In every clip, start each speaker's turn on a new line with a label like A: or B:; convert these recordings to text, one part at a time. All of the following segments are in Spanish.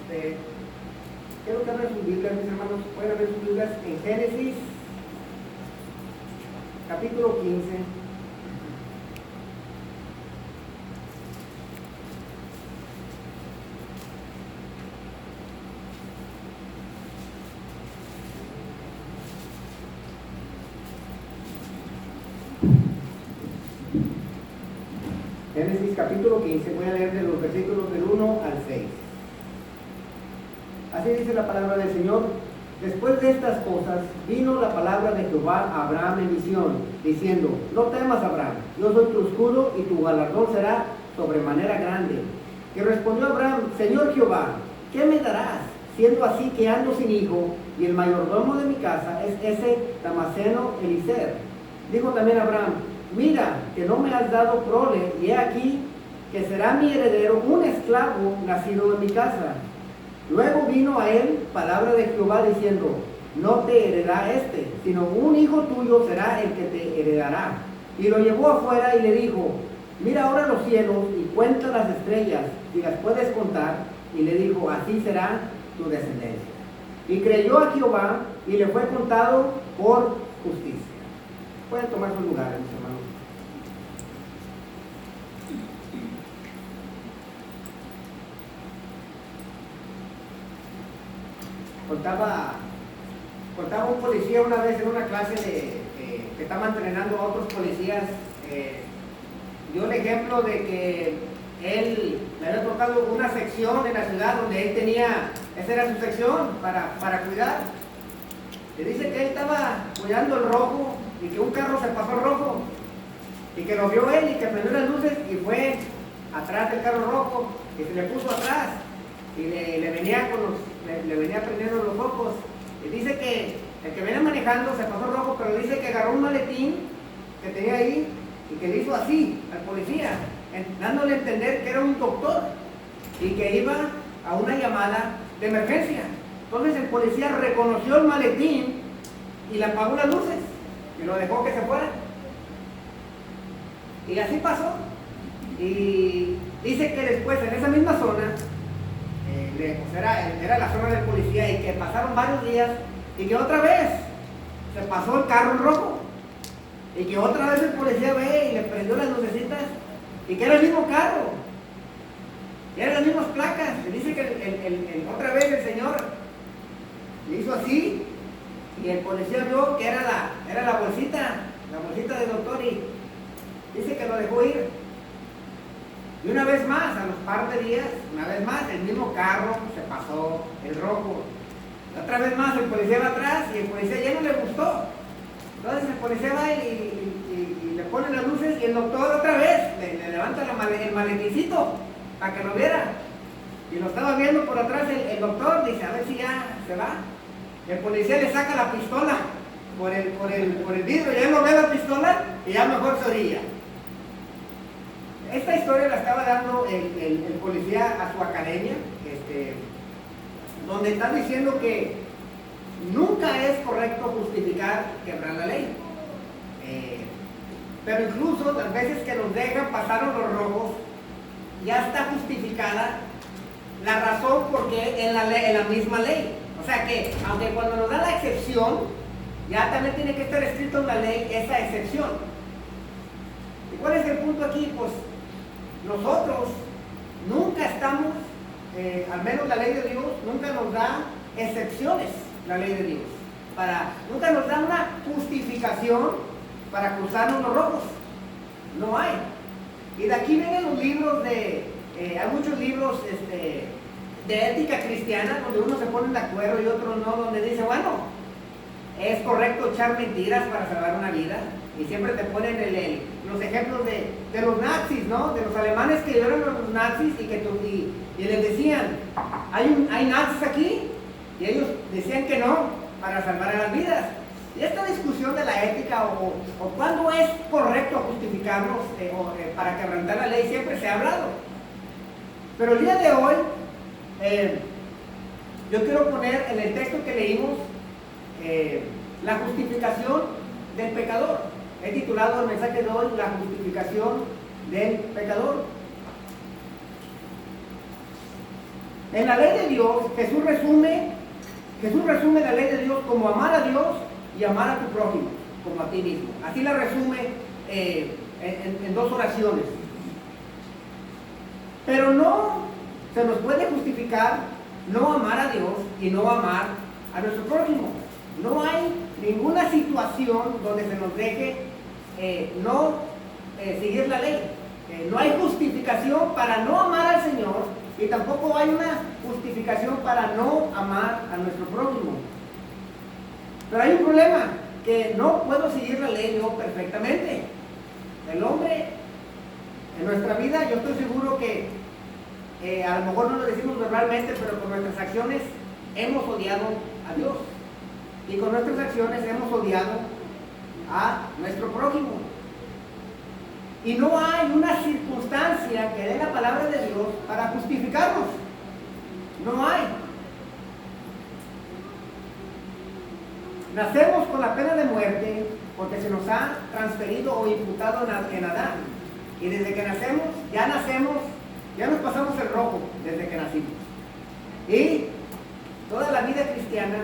A: Quiero que abran sus Biblias, mis hermanos. Pueden abrir sus Biblias en Génesis, capítulo 15. Génesis capítulo 15, voy a leer de los versículos del 1 al 6. Así dice la palabra del Señor. Después de estas cosas, vino la palabra de Jehová a Abraham en visión, diciendo: no temas, Abraham, yo soy tu escudo y tu galardón será sobremanera grande. Y respondió Abraham: Señor Jehová, ¿qué me darás, siendo así que ando sin hijo, y el mayordomo de mi casa es ese Damaseno Eliezer? Dijo también Abraham: mira, que no me has dado prole, y he aquí que será mi heredero un esclavo nacido en mi casa. Luego vino a él palabra de Jehová diciendo: no te heredará sino un hijo tuyo será el que te heredará. Y lo llevó afuera y le dijo: mira ahora los cielos y cuenta las estrellas, si las puedes contar. Y le dijo: así será tu descendencia. Y creyó a Jehová y le fue contado por justicia. Pueden tomar sus lugares, mis hermanos. Contaba un policía una vez en una clase que estaba entrenando a otros policías. Dio el ejemplo de que él le había tocado una sección en la ciudad donde él tenía, esa era su sección para cuidar. Le dice que él estaba cuidando el rojo y que un carro se pasó rojo y que lo vio él y que prendió las luces y fue atrás del carro rojo y se le puso atrás y le venía prendiendo los focos. Y dice que el que venía manejando se pasó rojo, pero dice que agarró un maletín que tenía ahí y que le hizo así al policía, dándole a entender que era un doctor y que iba a una llamada de emergencia. Entonces el policía reconoció el maletín y le apagó las luces y lo dejó que se fuera. Y así pasó. Y dice que después en esa misma zona, era la zona del policía, y que pasaron varios días y que otra vez se pasó el carro en rojo y que otra vez el policía ve y le prendió las lucecitas y que era el mismo carro y eran las mismas placas. Y dice que otra vez el señor le hizo así y el policía vio que era la bolsita del doctor, y dice que lo dejó ir. Y una vez más, a los par de días, una vez más, el mismo carro se pasó el rojo. Otra vez más, el policía va atrás y el policía ya no le gustó. Entonces el policía va y le pone las luces y el doctor otra vez le levanta el maletincito para que lo viera. Y lo estaba viendo por atrás el doctor, dice: a ver si ya se va. El policía le saca la pistola por el vidrio, ya no ve la pistola y ya mejor se orilla. Esta historia la estaba dando el policía a su academia, donde está diciendo que nunca es correcto justificar quebrar la ley. Pero incluso las veces que nos dejan pasar los rojos, ya está justificada la razón porque en la misma ley. O sea que, aunque cuando nos da la excepción, ya también tiene que estar escrito en la ley esa excepción. ¿Y cuál es el punto aquí? Pues nosotros nunca estamos, al menos la ley de Dios, nunca nos da excepciones, la ley de Dios. Nunca nos da una justificación para cruzarnos los rojos. No hay. Y de aquí vienen los libros hay muchos libros de ética cristiana, donde uno se pone de acuerdo y otro no, donde dice: bueno, es correcto echar mentiras para salvar una vida. Y siempre te ponen los ejemplos de los nazis, ¿no? De los alemanes que ayudaron a los nazis y les decían: ¿hay nazis aquí? Y ellos decían que no, para salvar a las vidas. Y esta discusión de la ética o cuándo es correcto justificarnos para quebrantar la ley siempre se ha hablado. Pero el día de hoy, yo quiero poner en el texto que leímos la justificación del pecador. He titulado el mensaje de hoy: la justificación del pecador. En la ley de Dios, Jesús resume la ley de Dios como amar a Dios y amar a tu prójimo, como a ti mismo. Así la resume en dos oraciones. Pero no se nos puede justificar no amar a Dios y no amar a nuestro prójimo. No hay ninguna situación donde se nos deje no seguir la ley. No hay justificación para no amar al Señor y tampoco hay una justificación para no amar a nuestro prójimo. Pero hay un problema, que no puedo seguir la ley yo perfectamente. El hombre, en nuestra vida, yo estoy seguro que a lo mejor no lo decimos verbalmente, pero con nuestras acciones hemos odiado a Dios. Y con nuestras acciones hemos odiado a nuestro prójimo. Y no hay una circunstancia que dé la palabra de Dios para justificarnos. No hay. Nacemos con la pena de muerte porque se nos ha transferido o imputado en Adán. Y desde que nacemos, ya nos pasamos el rojo desde que nacimos. Y toda la vida cristiana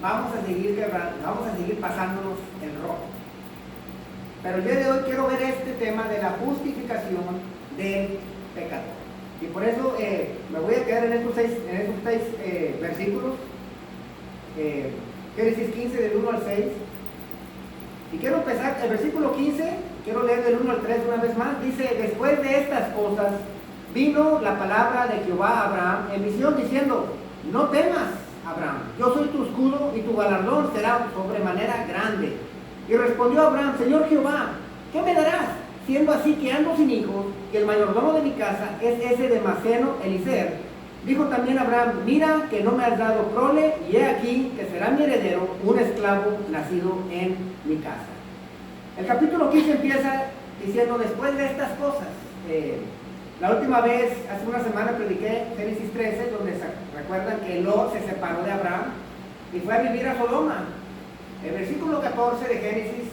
A: vamos a seguir pasándonos el rojo. Pero el día de hoy quiero ver este tema de la justificación del pecador. Y por eso me voy a quedar en estos seis versículos. Génesis 15 del 1 al 6. Y quiero empezar el versículo 15, quiero leer del 1 al 3 una vez más. Dice: después de estas cosas vino la palabra de Jehová a Abraham en visión diciendo: no temas, Abraham, yo soy tu escudo y tu galardón será sobremanera grande. Y respondió Abraham: Señor Jehová, ¿qué me darás? Siendo así que ando sin hijos, y el mayordomo de mi casa es ese Damaseno Eliezer. Dijo también Abraham: mira que no me has dado prole, y he aquí que será mi heredero un esclavo nacido en mi casa. El capítulo 15 empieza diciendo: después de estas cosas. La última vez, hace una semana, prediqué Génesis 13, donde se recuerdan que Lot se separó de Abraham y fue a vivir a Sodoma. El versículo 14 de Génesis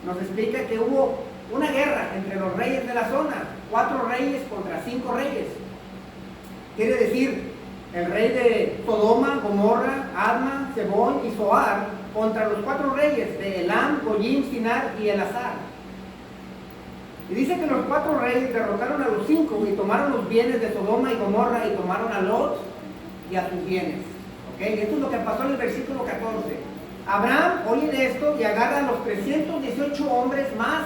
A: nos explica que hubo una guerra entre los reyes de la zona, 4 reyes contra 5 reyes. Quiere decir, el rey de Sodoma, Gomorra, Adma, Zebón y Zoar contra los 4 reyes de Elam, Goyim, Sinar y Elazar. Y dice que los 4 reyes derrotaron a los 5 y tomaron los bienes de Sodoma y Gomorra y tomaron a Lot y a sus bienes. ¿Okay? Esto es lo que pasó en el versículo 14. Abraham oye de esto y agarra a los 318 hombres más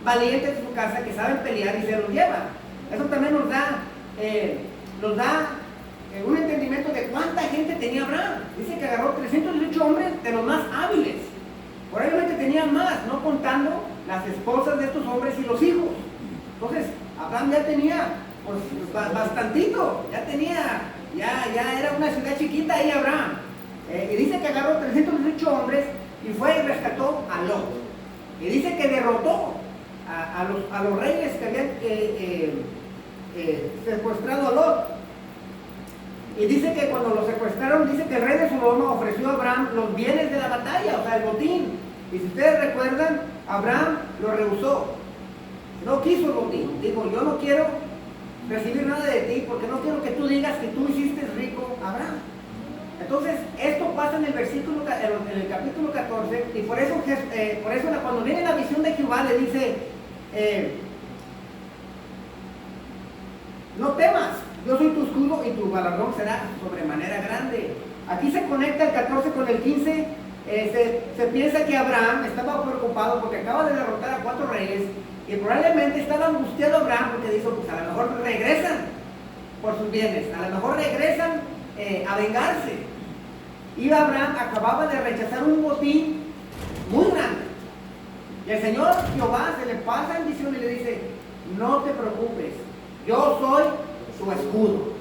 A: valientes de su casa que saben pelear y se los lleva. Eso también nos da un entendimiento de cuánta gente tenía Abraham. Dice que agarró 318 hombres de los más hábiles. Probablemente tenía más, no contando las esposas de estos hombres y los hijos. Entonces, Abraham ya tenía pues, bastantito, ya era una ciudad chiquita ahí Abraham. Y dice que agarró 318 hombres y fue y rescató a Lot. Y dice que derrotó a los reyes que habían secuestrado a Lot. Y dice que cuando lo secuestraron, dice que el rey de Sodoma ofreció a Abraham los bienes de la batalla, o sea, el botín. Y si ustedes recuerdan, Abraham lo rehusó. No quiso el botín. Dijo: yo no quiero recibir nada de ti porque no quiero que tú digas que tú hiciste rico a Abraham. Entonces, esto pasa en el capítulo 14, y por eso cuando viene la visión de Jehová le dice: no temas, yo soy tu escudo y tu galardón será sobremanera grande. Aquí se conecta el 14 con el 15. Se piensa que Abraham estaba preocupado porque acaba de derrotar a 4 reyes y probablemente estaba angustiado Abraham porque dijo: pues a lo mejor regresan por sus bienes, a lo mejor regresan a vengarse. Y Abraham acababa de rechazar un botín muy grande. Y el Señor Jehová se le pasa en visión y le dice: no te preocupes, yo soy su escudo,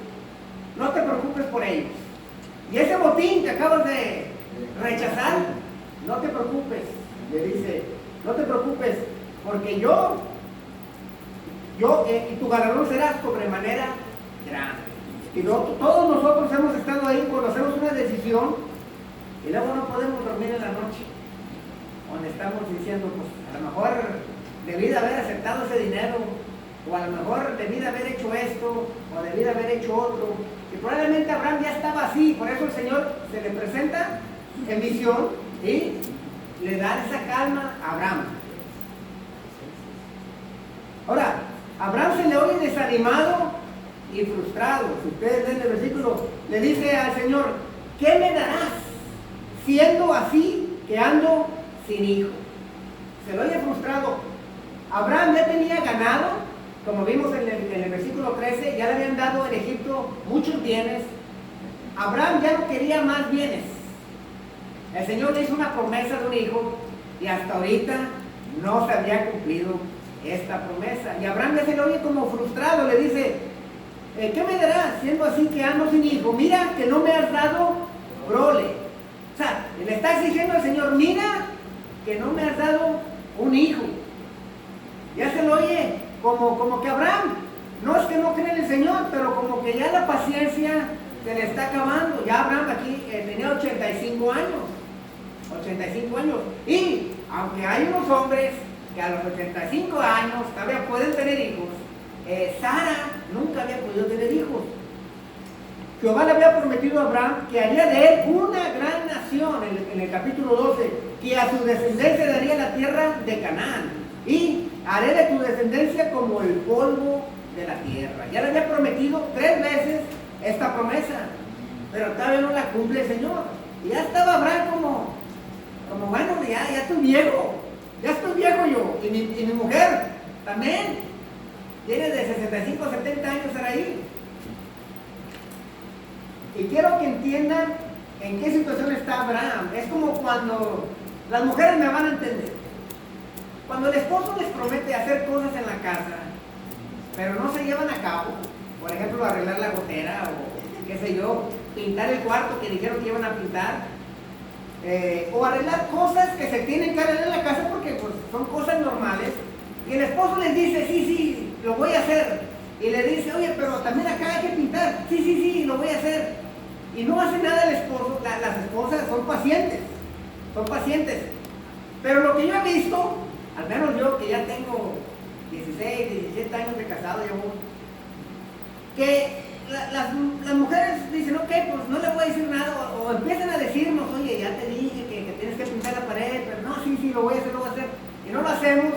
A: no te preocupes por ellos. Y ese botín que acabas de rechazar, no te preocupes, le dice, no te preocupes, porque yo y tu galardón será sobremanera grande. Y todos nosotros hemos estado ahí cuando hacemos una decisión y luego no podemos dormir en la noche, donde estamos diciendo: pues a lo mejor debí de haber aceptado ese dinero, o a lo mejor debí de haber hecho esto, o debí de haber hecho otro. Y probablemente Abraham ya estaba así, por eso el Señor se le presenta en visión y le da esa calma a Abraham. Ahora, Abraham se le oye desanimado y frustrado. Si ustedes leen el versículo, le dice al Señor: ¿qué me darás siendo así que ando sin hijo? Se lo oye frustrado. Abraham ya tenía ganado, como vimos en el versículo 13, ya le habían dado en Egipto muchos bienes. Abraham ya no quería más bienes. El Señor le hizo una promesa de un hijo y hasta ahorita no se había cumplido esta promesa. Y Abraham ya se lo oye como frustrado, le dice: ¿qué me darás siendo así que ando sin hijo? Mira que no me has dado prole. O sea, le está exigiendo al Señor: mira que no me has dado un hijo. Ya se lo oye como que Abraham, no es que no cree en el Señor, pero como que ya la paciencia se le está acabando. Ya Abraham aquí tenía 85 años. 85 años. Y aunque hay unos hombres que a los 85 años todavía pueden tener hijos, Sara nunca había podido tener hijos. Jehová le había prometido a Abraham que haría de él una gran nación, en el capítulo 12, que a su descendencia daría la tierra de Canaán, y haré de tu descendencia como el polvo de la tierra. Ya le había prometido 3 veces esta promesa, pero todavía no la cumple el Señor. Y ya estaba Abraham como bueno, ya estoy viejo yo, y mi mujer también tiene de 65 a 70 años ahí. Y quiero que entiendan en qué situación está Abraham. Es como cuando las mujeres me van a entender. Cuando el esposo les promete hacer cosas en la casa, pero no se llevan a cabo, por ejemplo, arreglar la gotera o qué sé yo, pintar el cuarto que dijeron que iban a pintar, o arreglar cosas que se tienen que arreglar en la casa porque pues, son cosas normales, y el esposo les dice: sí, lo voy a hacer, y le dice: oye, pero también acá hay que pintar, sí, lo voy a hacer, y no hace nada el esposo. Las esposas son pacientes, pero lo que yo he visto, al menos yo que ya tengo 16, 17 años de casado, que las mujeres dicen: ok, pues no le voy a decir nada, o empiezan a decirnos: oye, ya te dije que tienes que pintar la pared, pero no, sí, lo voy a hacer, y no lo hacemos.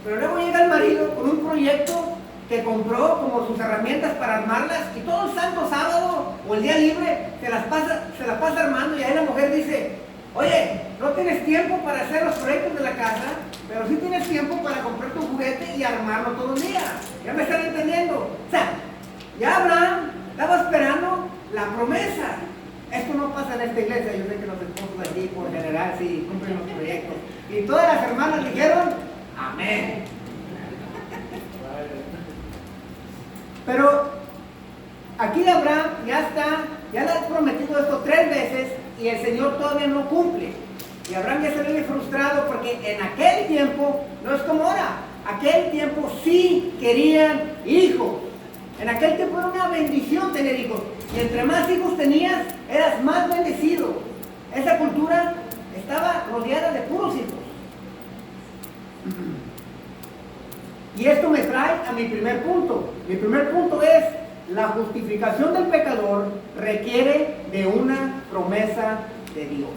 A: Pero luego llega el marido con un proyecto que compró como sus herramientas para armarlas, y todo el santo sábado o el día libre se la pasa armando, y ahí la mujer dice: oye, no tienes tiempo para hacer los proyectos de la casa, pero sí tienes tiempo para comprar tu juguete y armarlo todo el día. ¿Ya me están entendiendo? O sea, ya Abraham estaba esperando la promesa. Esto no pasa en esta iglesia. Yo sé que los esposos allí por general sí cumplen los proyectos. Y todas las hermanas dijeron: amén. Pero aquí Abraham ya le ha prometido esto 3 veces y el Señor todavía no cumple. Y Abraham ya se ve frustrado porque en aquel tiempo no es como ahora. Aquel tiempo sí querían hijos. En aquel tiempo era una bendición tener hijos. Y entre más hijos tenías, eras más bendecido. Esa cultura estaba rodeada de puros hijos. Y esto me trae a mi primer punto. Mi primer punto es: la justificación del pecador requiere de una promesa de Dios.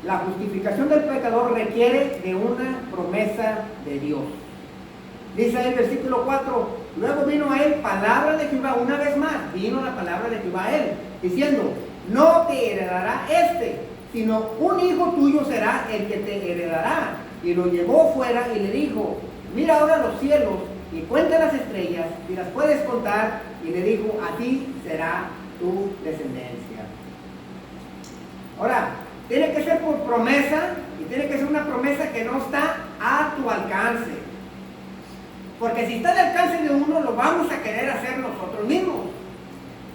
A: La justificación del pecador requiere de una promesa de Dios. Dice ahí el versículo 4: luego vino a él palabra de Jehová. Una vez más vino la palabra de Jehová a él, diciendo: no te heredará sino un hijo tuyo será el que te heredará. Y lo llevó fuera y le dijo: mira ahora los cielos y cuenta las estrellas, si las puedes contar. Y le dijo: así será tu descendencia. Ahora, tiene que ser por promesa, y tiene que ser una promesa que no está a tu alcance. Porque si está al alcance de uno, lo vamos a querer hacer nosotros mismos.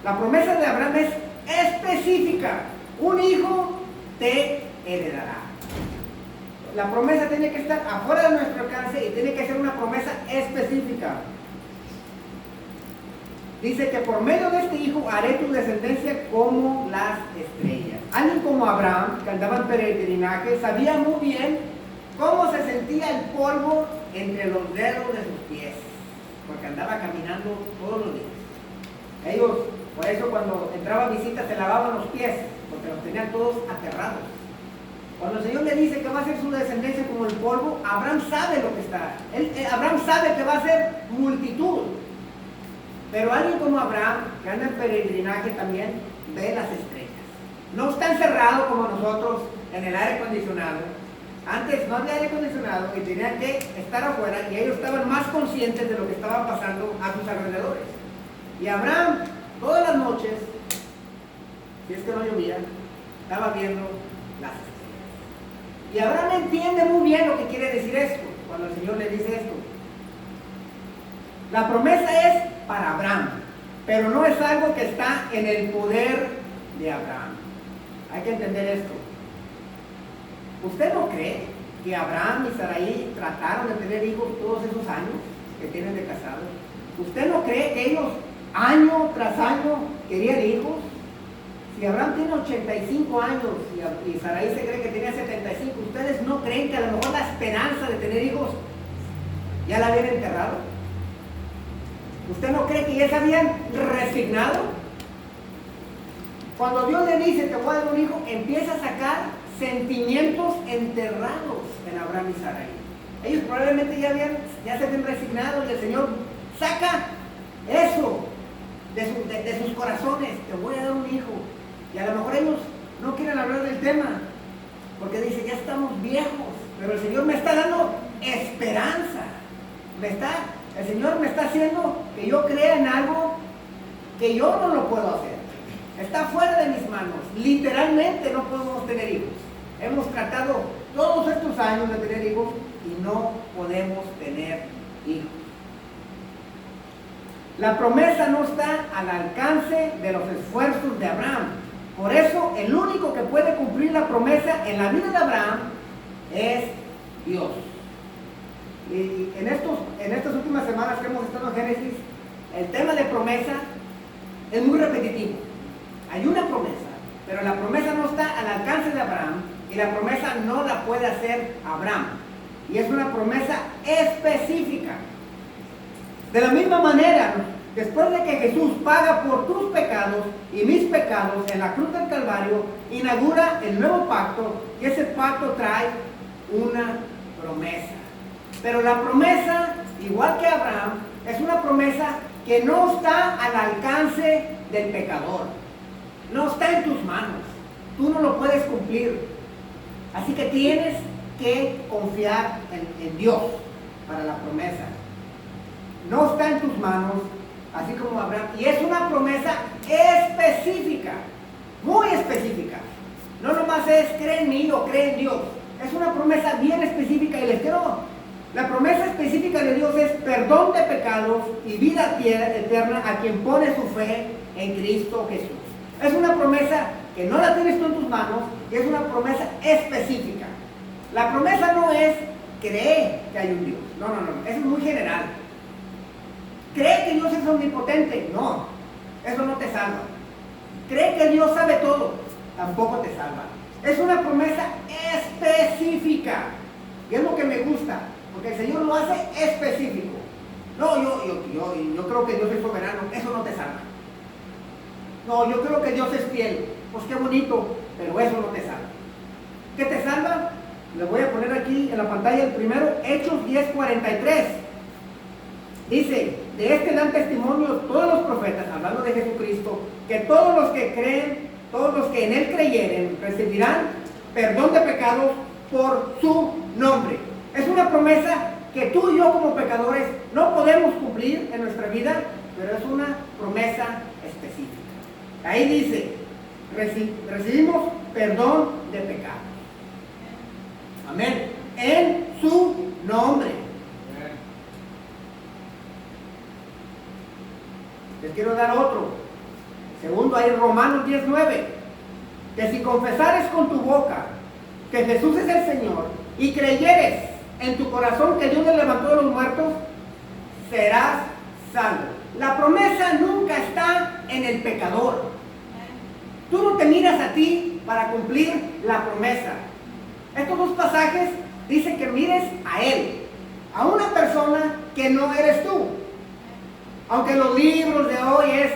A: La promesa de Abraham es específica: un hijo te heredará. La promesa tiene que estar afuera de nuestro alcance y tiene que ser una promesa específica. Dice que por medio de este hijo haré tu descendencia como las estrellas. Alguien como Abraham, que andaba en peregrinaje, sabía muy bien cómo se sentía el polvo entre los dedos de sus pies. porque andaba caminando todos los días. Ellos, por eso cuando entraba a visita se lavaban los pies, porque los tenían todos aterrados. Cuando el Señor le dice que va a ser su descendencia como el polvo, Abraham sabe lo que está. Abraham sabe que va a ser multitud. Pero alguien como Abraham, que anda en peregrinaje también, ve las estrellas. No está encerrado como nosotros en el aire acondicionado. Antes no había aire acondicionado y tenían que estar afuera y ellos estaban más conscientes de lo que estaba pasando a sus alrededores. Y Abraham, todas las noches, si es que no llovía, estaba viendo las estrellas. Y Abraham entiende muy bien lo que quiere decir esto, cuando el Señor le dice esto. La promesa es para Abraham, pero no es algo que está en el poder de Abraham. Hay que entender esto. ¿Usted no cree que Abraham y Sarai trataron de tener hijos todos esos años que tienen de casados? ¿Usted no cree que ellos año tras año querían hijos? Si Abraham tiene 85 años y Sarai se cree que tenía 75, ¿ustedes no creen que a lo mejor la esperanza de tener hijos ya la habían enterrado? ¿Usted no cree que ya se habían resignado? Cuando Dios le dice te voy a dar un hijo, empieza a sacar sentimientos enterrados en Abraham y Sarai. Ellos probablemente ya se habían resignado y el Señor saca eso de sus corazones. Te voy a dar un hijo. Y a lo mejor ellos no quieren hablar del tema, porque dicen, ya estamos viejos, pero el Señor me está dando esperanza. El Señor me está haciendo que yo crea en algo que yo no lo puedo hacer. Está fuera de mis manos. Literalmente no podemos tener hijos. Hemos tratado todos estos años de tener hijos y no podemos tener hijos. La promesa no está al alcance de los esfuerzos de Abraham. Por eso, el único que puede cumplir la promesa en la vida de Abraham es Dios. Y en estas últimas semanas que hemos estado en Génesis, el tema de promesa es muy repetitivo. Hay una promesa, pero la promesa no está al alcance de Abraham y la promesa no la puede hacer Abraham. Y es una promesa específica. De la misma manera, después de que Jesús paga por tus pecados y mis pecados en la cruz del Calvario, inaugura el nuevo pacto y ese pacto trae una promesa. Pero la promesa, igual que Abraham, es una promesa que no está al alcance del pecador. No está en tus manos. Tú no lo puedes cumplir. Así que tienes que confiar en Dios para la promesa. No está en tus manos, así como Abraham. Y es una promesa específica, muy específica. No nomás es cree en mí o cree en Dios. Es una promesa bien específica y les quiero. La promesa específica de Dios es perdón de pecados y vida eterna a quien pone su fe en Cristo Jesús. Es una promesa que no la tienes tú en tus manos y es una promesa específica. La promesa no es cree que hay un Dios. No, eso es muy general. ¿Cree que Dios es omnipotente? No, eso no te salva. ¿Cree que Dios sabe todo? Tampoco te salva. Es una promesa específica. Y es lo que me gusta, porque el Señor lo hace específico. No, yo creo que Dios es soberano, eso no te salva. No, yo creo que Dios es fiel. Pues qué bonito, pero eso no te salva. ¿Qué te salva? Les voy a poner aquí en la pantalla el primero, Hechos 10:43. Dice, de este dan testimonio todos los profetas, hablando de Jesucristo, que todos los que creen, todos los que en Él creyeren, recibirán perdón de pecados por su nombre. Es una promesa que tú y yo como pecadores no podemos cumplir en nuestra vida, pero es una promesa específica. Ahí dice, recibimos perdón de pecados. Amén. En su nombre. Les quiero dar otro. Segundo, hay Romanos 10:9. Que si confesares con tu boca que Jesús es el Señor y creyeres en tu corazón que Dios le levantó de los muertos, serás salvo. La promesa nunca está en el pecador. Tú no te miras a ti para cumplir la promesa. Estos dos pasajes dicen que mires a Él, a una persona que no eres tú. Aunque los libros de hoy es,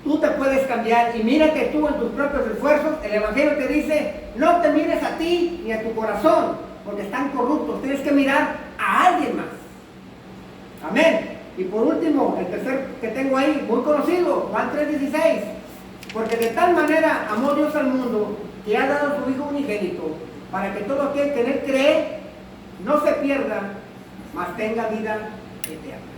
A: tú te puedes cambiar y mírate tú en tus propios esfuerzos, el Evangelio te dice, no te mires a ti ni a tu corazón, porque están corruptos, tienes que mirar a alguien más. Amén. Y por último, el tercer que tengo ahí, muy conocido, Juan 3:16, porque de tal manera amó Dios al mundo, que ha dado a su Hijo unigénito, para que todo aquel que en él cree, no se pierda, mas tenga vida eterna.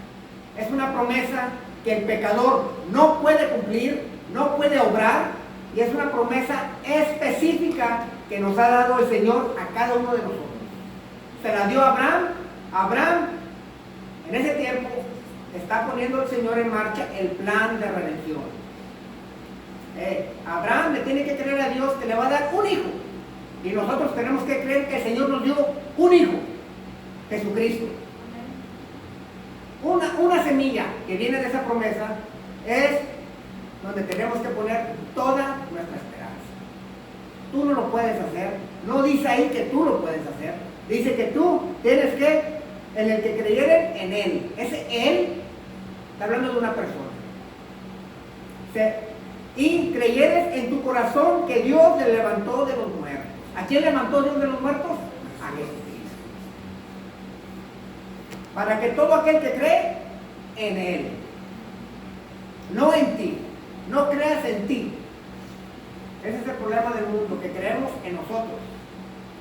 A: Es una promesa que el pecador no puede cumplir, no puede obrar, y es una promesa específica que nos ha dado el Señor a cada uno de nosotros. Se la dio a Abraham. Abraham, en ese tiempo, está poniendo el Señor en marcha el plan de redención. Abraham le tiene que creer a Dios que le va a dar un hijo, y nosotros tenemos que creer que el Señor nos dio un hijo, Jesucristo. Una semilla que viene de esa promesa es donde tenemos que poner toda nuestra esperanza. Tú no lo puedes hacer, no dice ahí que tú lo puedes hacer, dice que tú tienes que, en el que creyeren en Él. Ese Él está hablando de una persona. Y creyeres en tu corazón que Dios le levantó de los muertos. ¿A quién levantó Dios de los muertos? A Jesucristo. Para que todo aquel que cree en Él, no en ti, no creas en ti. Ese es el problema del mundo, que creemos en nosotros.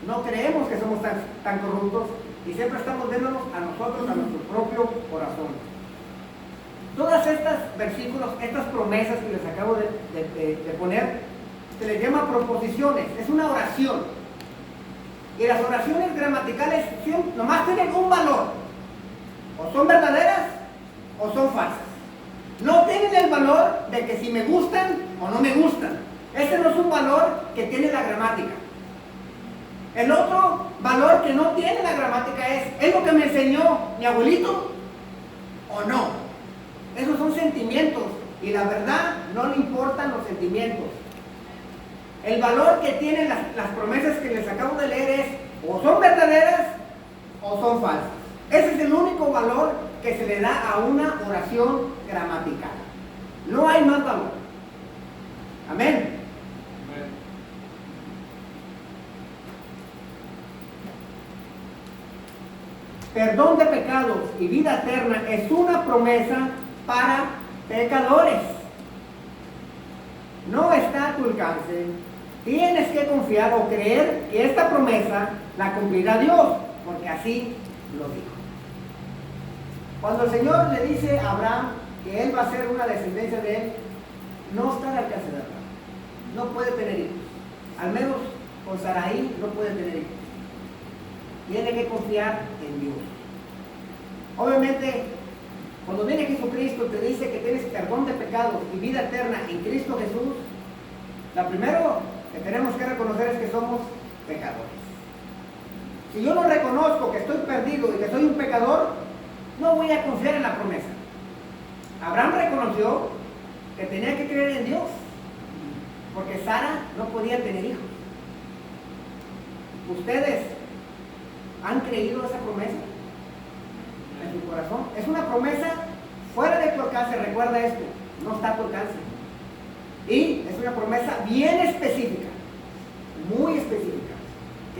A: No creemos que somos tan corruptos y siempre estamos viéndonos a nosotros, a nuestro propio corazón. Todas estas versículos, estas promesas que les acabo de poner, se les llama proposiciones, es una oración. Y las oraciones gramaticales nomás tienen un valor. O son verdaderas o son falsas. No tienen el valor de que si me gustan o no me gustan. Ese no es un valor que tiene la gramática. El otro valor que no tiene la gramática ¿es lo que me enseñó mi abuelito o no? Esos son sentimientos y la verdad no le importan los sentimientos. El valor que tienen las promesas que les acabo de leer es o son verdaderas o son falsas. Ese es el único valor que se le da a una oración gramatical. No hay más valor. Amén. Perdón de pecados y vida eterna es una promesa para pecadores. No está a tu alcance. Tienes que confiar o creer que esta promesa la cumplirá Dios, porque así lo dijo. Cuando el Señor le dice a Abraham que él va a ser una descendencia de él, no está al alcance de Abraham. No puede tener hijos. Al menos con Sarai no puede tener hijos. Tiene que confiar en Dios. Obviamente, cuando viene Jesucristo te dice que tienes perdón de pecados y vida eterna en Cristo Jesús, lo primero que tenemos que reconocer es que somos pecadores. Si yo no reconozco que estoy perdido y que soy un pecador, no voy a confiar en la promesa. Abraham reconoció que tenía que creer en Dios, porque Sara no podía tener hijos. ¿Ustedes han creído esa promesa en su corazón? Es una promesa fuera de tu alcance, recuerda esto, no está a tu alcance. Y es una promesa bien específica, muy específica.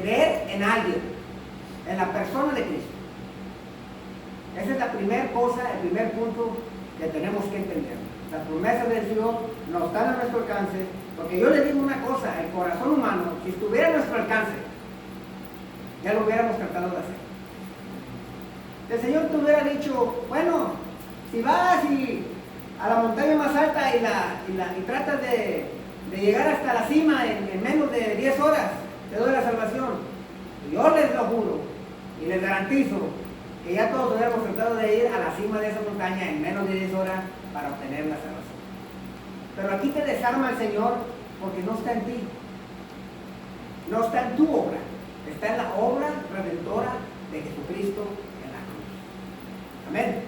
A: Creer en alguien, en la persona de Cristo. Esa es la primera cosa, el primer punto que tenemos que entender. Las promesas del Señor no están a nuestro alcance, porque yo le digo una cosa, el corazón humano, si estuviera a nuestro alcance, ya lo hubiéramos tratado de hacer. El Señor te hubiera dicho, bueno, si vas a la montaña más alta y tratas de llegar hasta la cima en menos de 10 horas, te doy la salvación. Y yo les lo juro y les garantizo que ya todos hubiéramos tratado de ir a la cima de esa montaña en menos de 10 horas para obtener la salvación. Pero aquí te desarma el Señor porque no está en ti. No está en tu obra. Está en la obra redentora de Jesucristo en la cruz. Amén.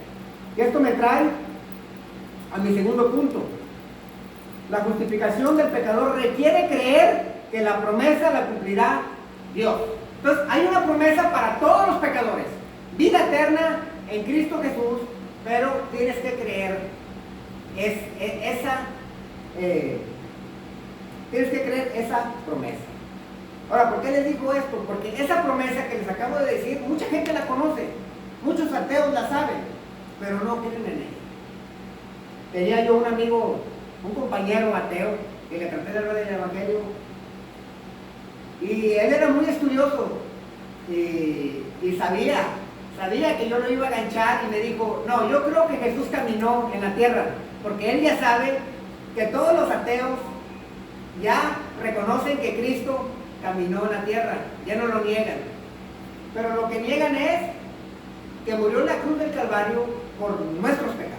A: Y esto me trae a mi segundo punto. La justificación del pecador requiere creer que la promesa la cumplirá Dios. Entonces, hay una promesa para todos los pecadores. Vida eterna en Cristo Jesús, pero tienes que creer tienes que creer esa promesa. Ahora, ¿por qué les digo esto? Porque esa promesa que les acabo de decir, mucha gente la conoce, muchos ateos la saben, pero no creen en ella. Tenía yo un amigo, un compañero ateo, que le traté de hablar del Evangelio, y él era muy estudioso, y sabía que yo lo iba a ganchar, y me dijo, no, yo creo que Jesús caminó en la tierra, porque él ya sabe que todos los ateos ya reconocen que Cristo caminó en la tierra, ya no lo niegan. Pero lo que niegan es que murió en la cruz del Calvario por nuestros pecados.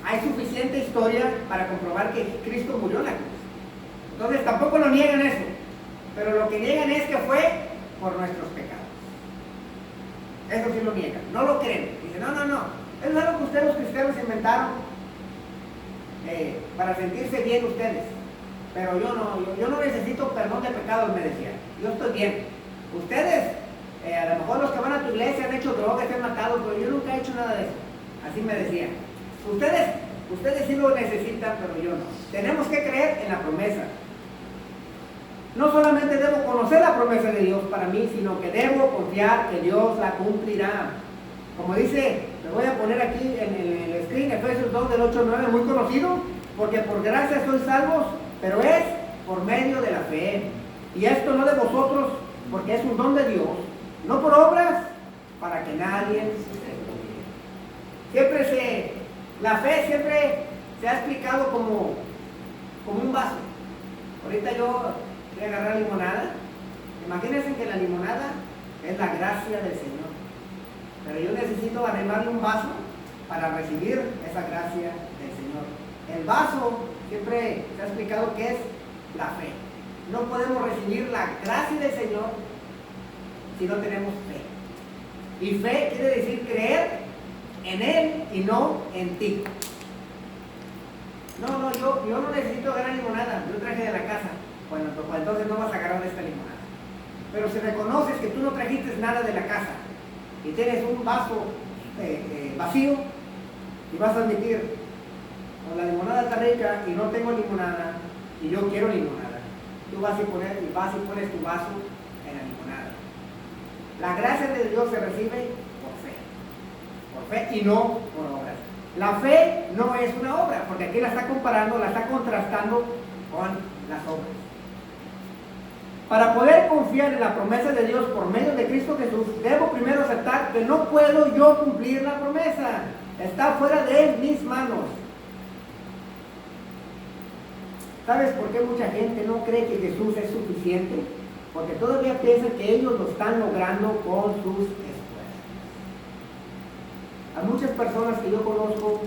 A: Hay suficiente historia para comprobar que Cristo murió en la cruz. Entonces tampoco lo niegan eso, pero lo que niegan es que fue por nuestros pecados. Eso sí lo niegan, no lo creen. Dicen, no, es algo que ustedes los cristianos inventaron para sentirse bien ustedes. Pero yo no necesito perdón de pecados, me decía. Yo estoy bien. Ustedes, a lo mejor los que van a tu iglesia han hecho drogas, se han matado, pero yo nunca he hecho nada de eso. Así me decía. Ustedes sí lo necesitan, pero yo no. Tenemos que creer en la promesa. No solamente debo conocer la promesa de Dios para mí, sino que debo confiar que Dios la cumplirá. Como dice, me voy a poner aquí en el screen, Efesios 2 del 8 al 9, muy conocido, porque por gracia sois salvos, pero es por medio de la fe. Y esto no de vosotros, porque es un don de Dios, no por obras, para que nadie se gloríe. La fe siempre se ha explicado como un vaso. Ahorita yo voy a agarrar limonada. Imagínense que la limonada es la gracia del Señor. Pero yo necesito arrimarle un vaso para recibir esa gracia del Señor. El vaso siempre se ha explicado que es la fe. No podemos recibir la gracia del Señor si no tenemos fe. Y fe quiere decir creer en Él y no en ti. Yo no necesito agarrar limonada, yo traje de la casa. Bueno, pues entonces no vas a agarrar esta limonada. Pero si reconoces que tú no trajiste nada de la casa y tienes un vaso vacío y vas a admitir, o la limonada está rica y no tengo limonada y yo quiero limonada, tú vas y pones tu vaso en la limonada. La gracia de Dios se recibe por fe y no por obras. La fe no es una obra, porque aquí la está comparando, la está contrastando con las obras. Para poder confiar en la promesa de Dios por medio de Cristo Jesús, debo primero aceptar que no puedo yo cumplir la promesa. Está fuera de mis manos. ¿Sabes por qué mucha gente no cree que Jesús es suficiente? Porque todavía piensan que ellos lo están logrando con sus esfuerzos. Hay muchas personas que yo conozco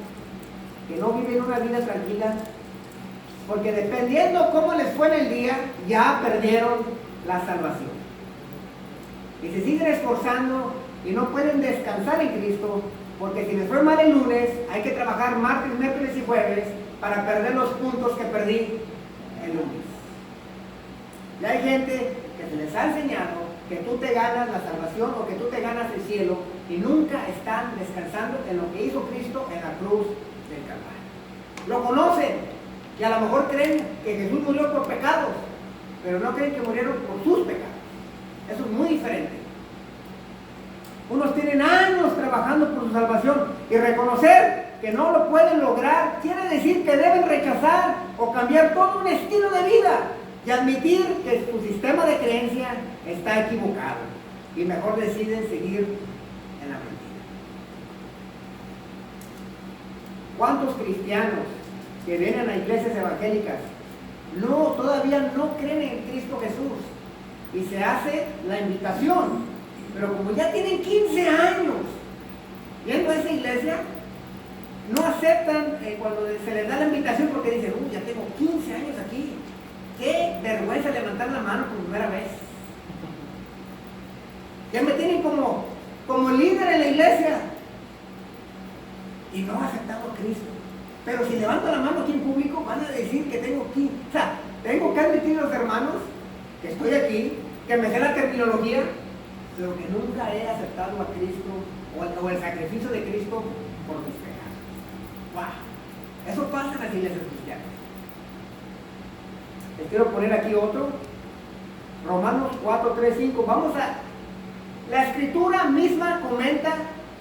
A: que no viven una vida tranquila, porque dependiendo cómo les fue en el día, ya perdieron la salvación. Y se siguen esforzando y no pueden descansar en Cristo, porque si les fue mal el lunes, hay que trabajar martes, miércoles y jueves para perder los puntos que perdí el lunes. Y hay gente que se les ha enseñado que tú te ganas la salvación o que tú te ganas el cielo y nunca están descansando en lo que hizo Cristo en la cruz del Calvario. Lo conocen. Y a lo mejor creen que Jesús murió por pecados, pero no creen que murieron por sus pecados. Eso es muy diferente. Unos tienen años trabajando por su salvación y reconocer que no lo pueden lograr quiere decir que deben rechazar o cambiar todo un estilo de vida y admitir que su sistema de creencia está equivocado y mejor deciden seguir en la mentira. ¿Cuántos cristianos que vienen a iglesias evangélicas todavía no creen en Cristo Jesús? Y se hace la invitación, pero como ya tienen 15 años yendo a esa iglesia, no aceptan cuando se les da la invitación, porque dicen, ya tengo 15 años aquí, qué vergüenza levantar la mano por primera vez, ya me tienen como líder en la iglesia y no han aceptado a Cristo. Pero si levanto la mano aquí en público, van a decir que tengo aquí. O sea, tengo que admitir a los hermanos que estoy aquí, que me sé la terminología, pero que nunca he aceptado a Cristo o el sacrificio de Cristo por tus pecados. ¡Wow! Eso pasa en las iglesias cristianas. Les quiero poner aquí otro. Romanos 4, 3, 5. Vamos a... La escritura misma comenta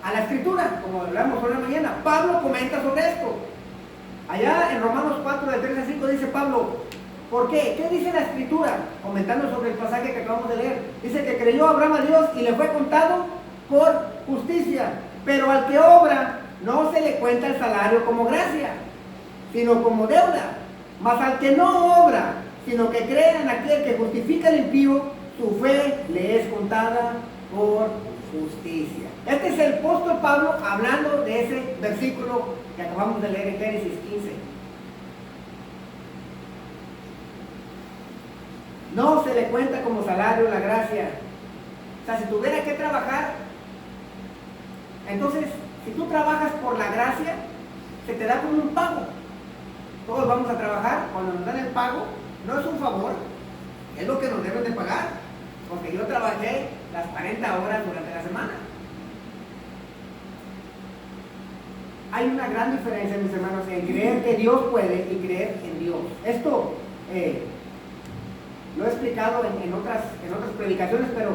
A: a la escritura, como hablamos hoy en la mañana. Pablo comenta sobre esto. Allá en Romanos 4, de 3 a 5 dice Pablo, ¿por qué? ¿Qué dice la escritura? Comentando sobre el pasaje que acabamos de leer. Dice que creyó Abraham a Dios y le fue contado por justicia. Pero al que obra no se le cuenta el salario como gracia, sino como deuda. Mas al que no obra, sino que cree en aquel que justifica al impío, su fe le es contada por justicia. Este es el apóstol Pablo hablando de ese versículo que acabamos de leer en Génesis 15. No se le cuenta como salario la gracia. O sea, si tuviera que trabajar, entonces, si tú trabajas por la gracia, se te da como un pago. Todos vamos a trabajar, cuando nos dan el pago, no es un favor, es lo que nos deben de pagar, porque yo trabajé las 40 horas durante la semana. Hay una gran diferencia, mis hermanos, en creer que Dios puede y creer en Dios. Esto lo he explicado en otras predicaciones, pero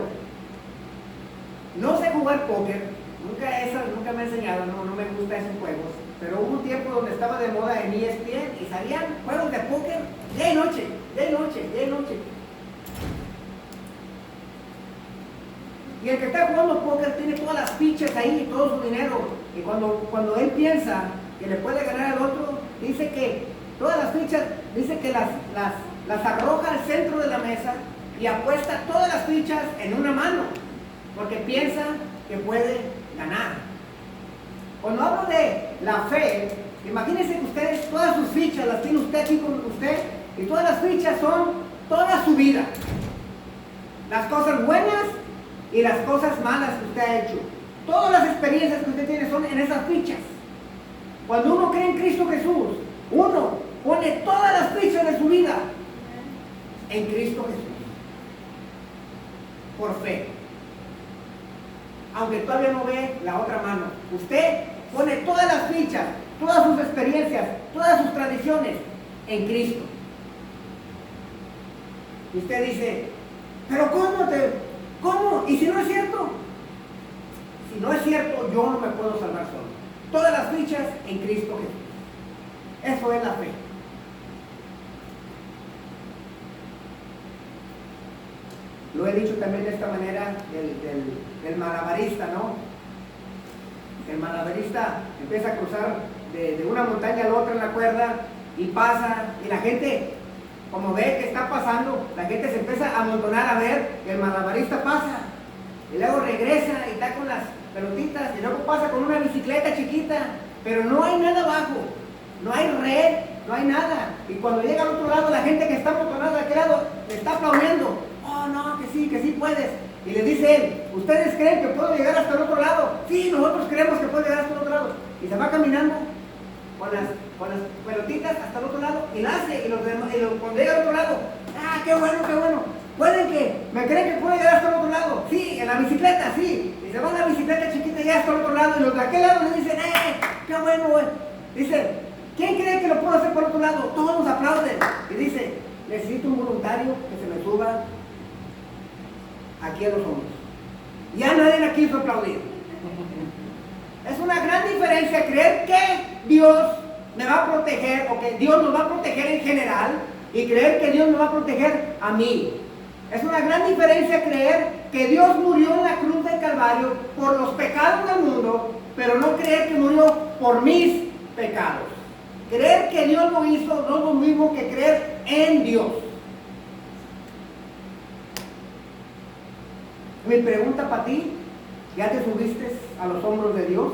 A: no sé jugar póker, nunca me he enseñado, no me gusta esos juegos. Pero hubo un tiempo donde estaba de moda en ESPN y salían juegos de póker día y noche, día y noche, día y noche. Y el que está jugando póker tiene todas las fichas ahí, todo su dinero. Y cuando él piensa que le puede ganar al otro, dice que todas las fichas, dice que las arroja al centro de la mesa y apuesta todas las fichas en una mano, porque piensa que puede ganar. Cuando hablo de la fe, imagínense que ustedes, todas sus fichas las tiene usted aquí con usted, y todas las fichas son toda su vida. Las cosas buenas y las cosas malas que usted ha hecho. Todas las experiencias que usted tiene son en esas fichas. Cuando uno cree en Cristo Jesús, uno pone todas las fichas de su vida en Cristo Jesús. Por fe. Aunque todavía no ve la otra mano. Usted pone todas las fichas, todas sus experiencias, todas sus tradiciones en Cristo. Y usted dice, pero ¿cómo? ¿Y si no es cierto? Si no es cierto, yo no me puedo salvar solo. Todas las fichas en Cristo Jesús. Eso es la fe. Lo he dicho también de esta manera del malabarista, ¿no? El malabarista empieza a cruzar de una montaña a la otra en la cuerda y pasa, y la gente, como ve que está pasando, la gente se empieza a amontonar a ver que el malabarista pasa, y luego regresa y está con las pelotitas, y luego pasa con una bicicleta chiquita, pero no hay nada abajo, no hay red, no hay nada, y cuando llega al otro lado, la gente que está amontonada de aquel lado le está aplaudiendo. Oh, no, que sí puedes. Y le dice él, ¿ustedes creen que puedo llegar hasta el otro lado? Sí, nosotros creemos que puedo llegar hasta el otro lado. Y se va caminando con las pelotitas hasta el otro lado y la hace, y cuando llega al otro lado, ¡ah, qué bueno! ¿Me creen que puedo llegar hasta el otro lado? Sí, en la bicicleta, sí. Y se va en la bicicleta chiquita y ya hasta el otro lado, y los de aquel lado le dicen, qué bueno, güey. Dice, ¿quién cree que lo puedo hacer por otro lado? Todos nos aplauden. Y dice, necesito un voluntario que se me suba aquí a los hombros. Ya nadie aquí quiso aplaudir. Es una gran diferencia creer que Dios me va a proteger, o que Dios nos va a proteger en general, y creer que Dios me va a proteger a mí. Es una gran diferencia creer que Dios murió en la cruz del Calvario por los pecados del mundo, pero no creer que murió por mis pecados. Creer que Dios lo hizo no es lo mismo que creer en Dios. Mi pregunta para ti, ¿ya te subiste a los hombros de Dios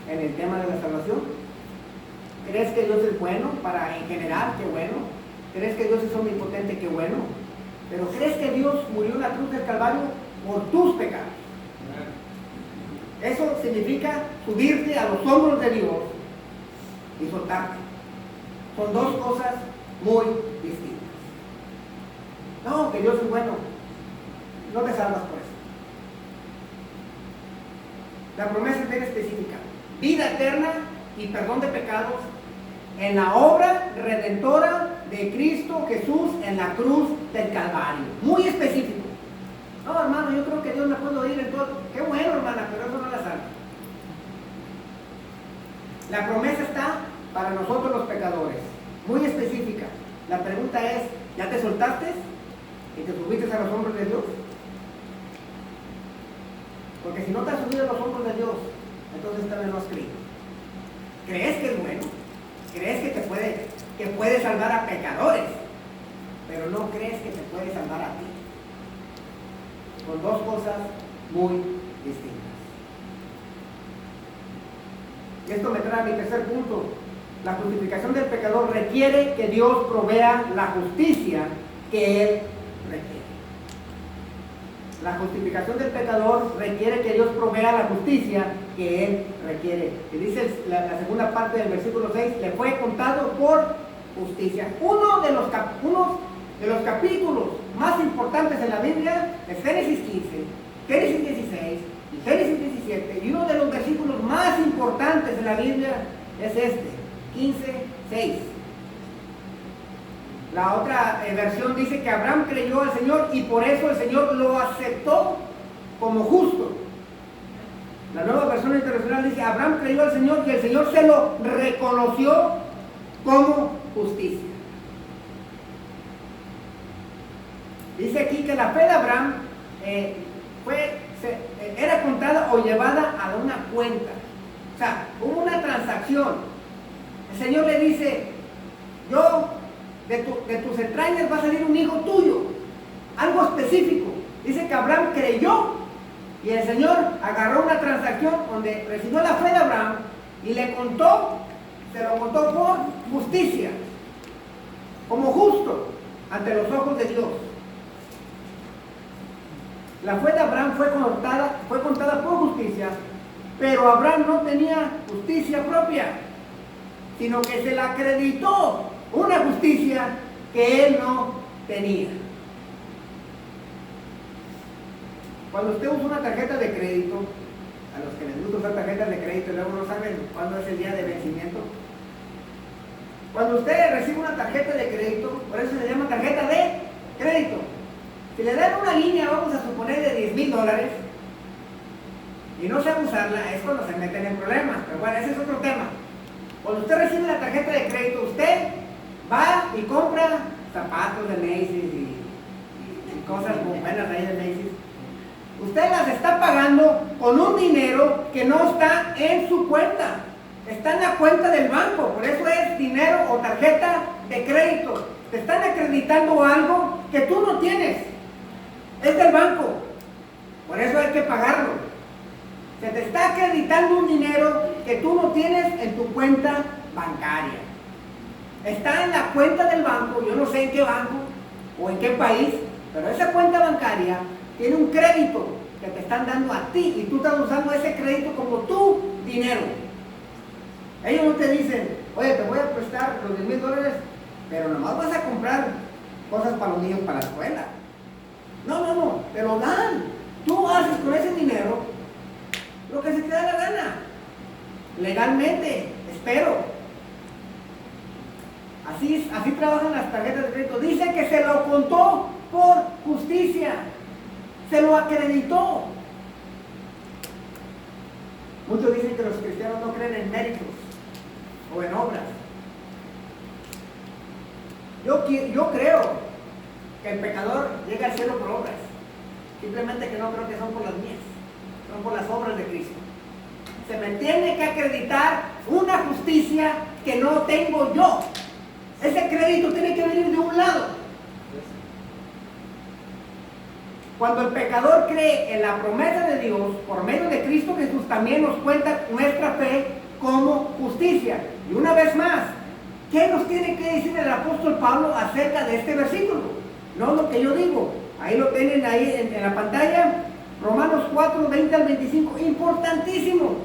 A: en el tema de la salvación? ¿Crees que Dios es bueno en general? Qué bueno. ¿Crees que Dios es omnipotente? Qué bueno. Pero ¿crees que Dios murió en la cruz del Calvario por tus pecados? Eso significa subirte a los hombros de Dios y soltarte. Son dos cosas muy distintas. No, que Dios es bueno. No te salvas por eso. La promesa es bien específica. vida eterna y perdón de pecados en la obra redentora de Cristo Jesús en la cruz del Calvario. Muy específico. No, hermano, yo creo que Dios me puede oír en todo. Qué bueno, hermana, pero eso no la salva. La promesa está para nosotros los pecadores. Muy específica. La pregunta es, ¿ya te soltaste y te subiste a los hombros de Dios? Porque si no te has subido a los hombros de Dios, entonces también no has creído. ¿Crees que es bueno? ¿Crees que puede salvar a pecadores? Pero no crees que te puede salvar a ti. Con dos cosas muy distintas. Y esto me trae a mi tercer punto. La justificación del pecador requiere que Dios provea la justicia que Él requiere. La justificación del pecador requiere que Dios provea la justicia que Él requiere. Y dice la segunda parte del versículo 6, le fue contado por justicia. Uno de los capítulos más importantes en la Biblia es Génesis 15, Génesis 16 y Génesis 17. Y uno de los versículos más importantes en la Biblia es este, 15:6. La otra versión dice que Abraham creyó al Señor y por eso el Señor lo aceptó como justo. La nueva versión internacional dice, Abraham creyó al Señor y el Señor se lo reconoció como justicia. Dice aquí que la fe de Abraham era contada o llevada a una cuenta. O sea, hubo una transacción. El Señor le dice, de tus entrañas va a salir un hijo tuyo. Algo específico. Dice que Abraham creyó y el Señor agarró una transacción donde recibió la fe de Abraham y se lo contó por justicia, como justo ante los ojos de Dios. La fe de Abraham fue contada por justicia, pero Abraham no tenía justicia propia, sino que se le acreditó una justicia que él no tenía. Cuando usted usa una tarjeta de crédito, a los que les gusta usar tarjetas de crédito y luego no saben cuándo es el día de vencimiento, cuando usted recibe una tarjeta de crédito, por eso se llama tarjeta de crédito. Si le dan una línea, vamos a suponer de $10,000 y no sabe usarla, es cuando se meten en problemas. Pero bueno, ese es otro tema. Cuando usted recibe la tarjeta de crédito, usted va y compra zapatos de Macy's y cosas muy buenas ahí de Macy's. Usted las está pagando con un dinero que no está en su cuenta, está en la cuenta del banco. Por eso es dinero o tarjeta de crédito. Te están acreditando algo que tú no tienes, es del banco, por eso hay que pagarlo. Se te está acreditando un dinero que tú no tienes en tu cuenta bancaria. Está en la cuenta del banco, yo no sé en qué banco o en qué país, pero esa cuenta bancaria tiene un crédito que te están dando a ti y tú estás usando ese crédito como tu dinero. Ellos no te dicen, oye, te voy a prestar los $10,000, pero nomás vas a comprar cosas para los niños para la escuela. No, te lo dan. Tú haces con ese dinero lo que se te da la gana. Legalmente, espero. Así trabajan las tarjetas de crédito. Dice que se lo contó por justicia. Se lo acreditó. Muchos dicen que los cristianos no creen en méritos o en obras. Yo creo que el pecador llega al cielo por obras. Simplemente que no creo que son por las mías, son por las obras de Cristo. Se me tiene que acreditar una justicia que no tengo yo. Ese crédito tiene que venir de un lado. Cuando el pecador cree en la promesa de Dios, por medio de Cristo Jesús, también nos cuenta nuestra fe como justicia. Y una vez más, ¿qué nos tiene que decir el apóstol Pablo acerca de este versículo? No lo que yo digo. Ahí lo tienen ahí en la pantalla. Romanos 4, 20 al 25. Importantísimo.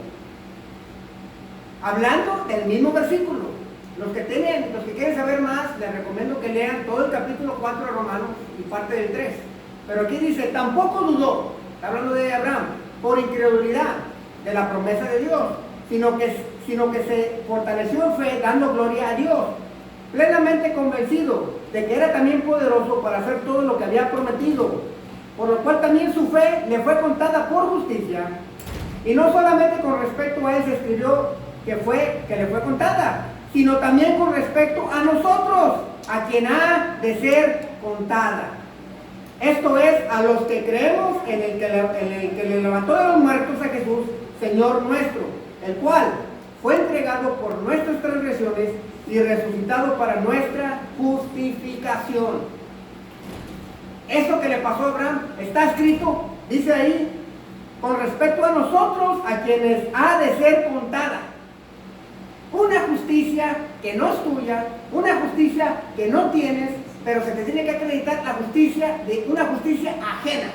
A: Hablando del mismo versículo. Los que quieren saber más, les recomiendo que lean todo el capítulo 4 de Romanos y parte del 3. Pero aquí dice, tampoco dudó, está hablando de Abraham, por incredulidad de la promesa de Dios, sino que se fortaleció en fe, dando gloria a Dios, plenamente convencido de que era también poderoso para hacer todo lo que había prometido, por lo cual también su fe le fue contada por justicia. Y no solamente con respecto a él se escribió que le fue contada, sino también con respecto a nosotros, a quien ha de ser contada. Esto es, a los que creemos en el que le levantó de los muertos a Jesús, Señor nuestro, el cual fue entregado por nuestras transgresiones y resucitado para nuestra justificación. Esto que le pasó a Abraham está escrito, dice ahí, con respecto a nosotros, a quienes ha de ser contada. Una justicia que no es tuya, una justicia que no tienes, pero se te tiene que acreditar la justicia de una justicia ajena.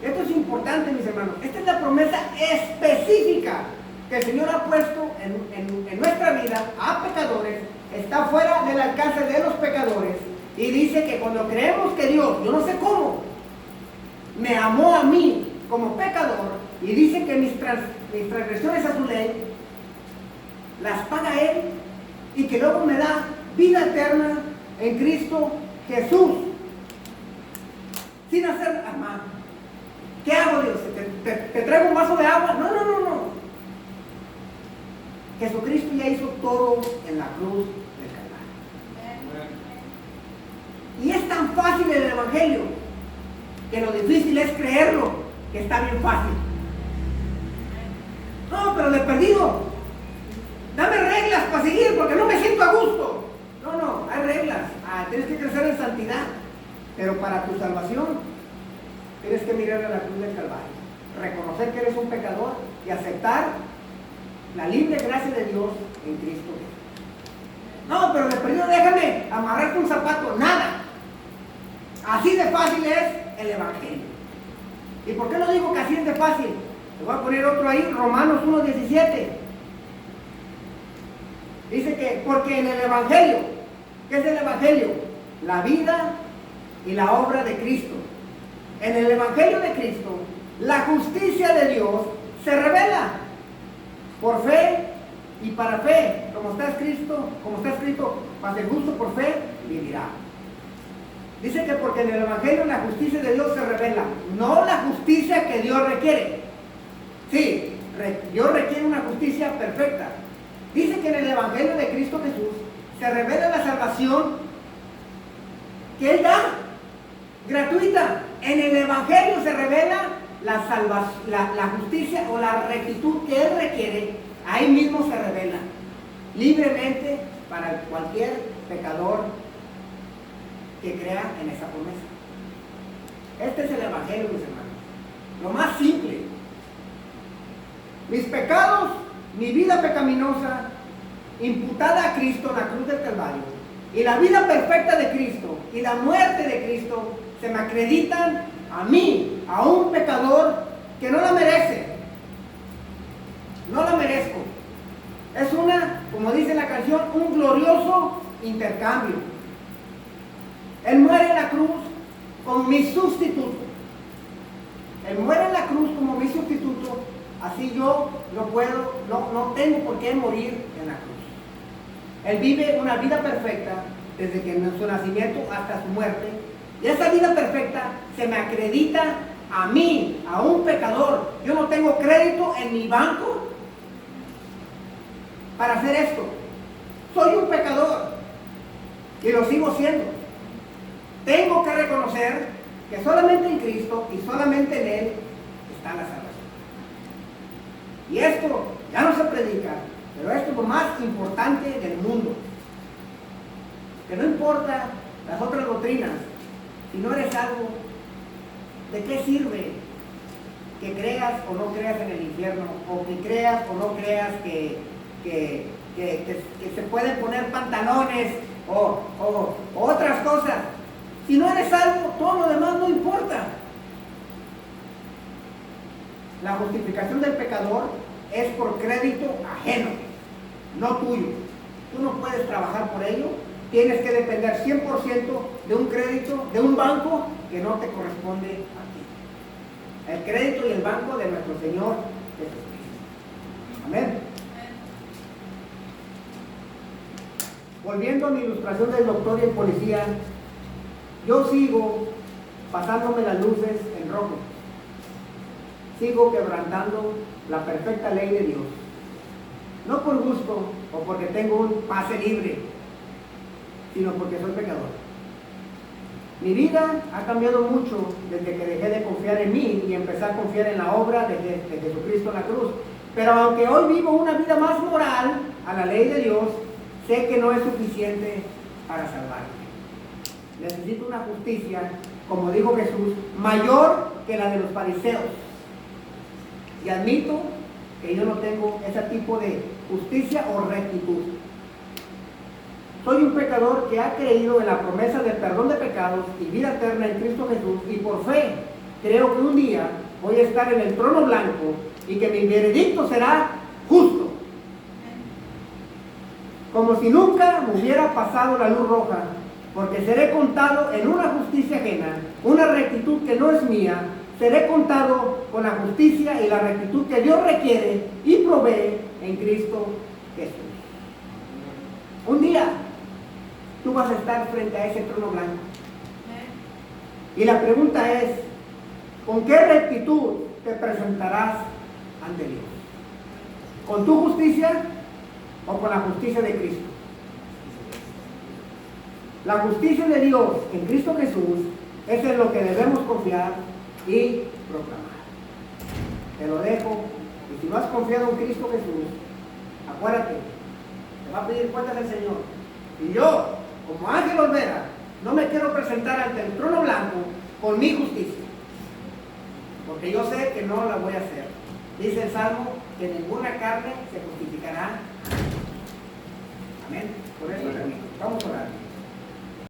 A: Esto es importante, mis hermanos. Esta es la promesa específica que el Señor ha puesto en nuestra vida a pecadores. Está fuera del alcance de los pecadores. Y dice que cuando creemos que Dios, yo no sé cómo, me amó a mí como pecador, y dice que mis transgresiones a su ley las paga Él, y que luego me da vida eterna en Cristo Jesús, sin hacer amar. ¿Qué hago, Dios? ¿Te traigo un vaso de agua? No. Jesucristo ya hizo todo en la cruz del Calvario. Y es tan fácil el Evangelio, que lo difícil es creerlo, que está bien fácil. No, pero de perdido, dame reglas para seguir, porque no me siento a gusto. No, hay reglas. Tienes que crecer en santidad, pero para tu salvación tienes que mirar a la cruz del Calvario, reconocer que eres un pecador y aceptar la libre gracia de Dios en Cristo. No, pero de perdido déjame amarrarte un zapato. Nada. Así de fácil es el Evangelio. ¿Y por qué lo digo que así es de fácil? Le voy a poner otro ahí, Romanos 1:17. Dice que, porque en el Evangelio, ¿qué es el Evangelio? La vida y la obra de Cristo. En el Evangelio de Cristo, la justicia de Dios se revela por fe y para fe, como está escrito, mas el justo por fe vivirá. Dice que porque en el Evangelio la justicia de Dios se revela, no la justicia que Dios requiere. Sí, Dios requiere una justicia perfecta. Dice que en el Evangelio de Cristo Jesús se revela la salvación que Él da, gratuita. En el Evangelio se revela la justicia o la rectitud que Él requiere. Ahí mismo se revela libremente para cualquier pecador que crea en esa promesa. Este es el Evangelio, mis hermanos. Lo más simple. Mis pecados, mi vida pecaminosa, imputada a Cristo en la cruz del Calvario, y la vida perfecta de Cristo y la muerte de Cristo se me acreditan a mí, a un pecador que no la merece. No la merezco. Es como dice la canción, un glorioso intercambio. Él muere en la cruz como mi sustituto. Él muere en la cruz como mi sustituto. Así yo no tengo por qué morir en la cruz. Él vive una vida perfecta desde que su nacimiento hasta su muerte. Y esa vida perfecta se me acredita a mí, a un pecador. Yo no tengo crédito en mi banco para hacer esto. Soy un pecador y lo sigo siendo. Tengo que reconocer que solamente en Cristo y solamente en Él está la salvación. Y esto ya no se predica, pero esto es lo más importante del mundo. Que no importa las otras doctrinas, si no eres salvo, ¿de qué sirve que creas o no creas en el infierno? O que creas o no creas que se pueden poner pantalones o otras cosas. Si no eres salvo, todo lo demás no importa. La justificación del pecador es por crédito ajeno, no tuyo. Tú no puedes trabajar por ello. Tienes que depender 100% de un crédito, de un banco que no te corresponde a ti. El crédito y el banco de nuestro Señor Jesucristo. Amén. Volviendo a mi ilustración del doctor y el policía, yo sigo pasándome las luces en rojo. Sigo quebrantando la perfecta ley de Dios. No por gusto o porque tengo un pase libre, sino porque soy pecador. Mi vida ha cambiado mucho desde que dejé de confiar en mí y empecé a confiar en la obra de Jesucristo en la cruz. Pero aunque hoy vivo una vida más moral a la ley de Dios, sé que no es suficiente para salvarme. Necesito una justicia, como dijo Jesús, mayor que la de los fariseos. Y admito que yo no tengo ese tipo de justicia o rectitud. Soy un pecador que ha creído en la promesa del perdón de pecados y vida eterna en Cristo Jesús, y por fe creo que un día voy a estar en el trono blanco y que mi veredicto será justo. Como si nunca me hubiera pasado la luz roja, porque seré contado en una justicia ajena, una rectitud que no es mía. Seré contado con la justicia y la rectitud que Dios requiere y provee en Cristo Jesús. Un día tú vas a estar frente a ese trono blanco. Y la pregunta es, ¿con qué rectitud te presentarás ante Dios? ¿Con tu justicia o con la justicia de Cristo? La justicia de Dios en Cristo Jesús es en lo que debemos confiar y proclamar. Te lo dejo. Y si no has confiado en Cristo Jesús, acuérdate, te va a pedir cuentas el Señor. Y yo, como Ángel Olvera, no me quiero presentar ante el trono blanco con mi justicia, porque yo sé que no la voy a hacer. Dice el Salmo que ninguna carne se justificará. Amén. Por eso termino. Vamos a orar.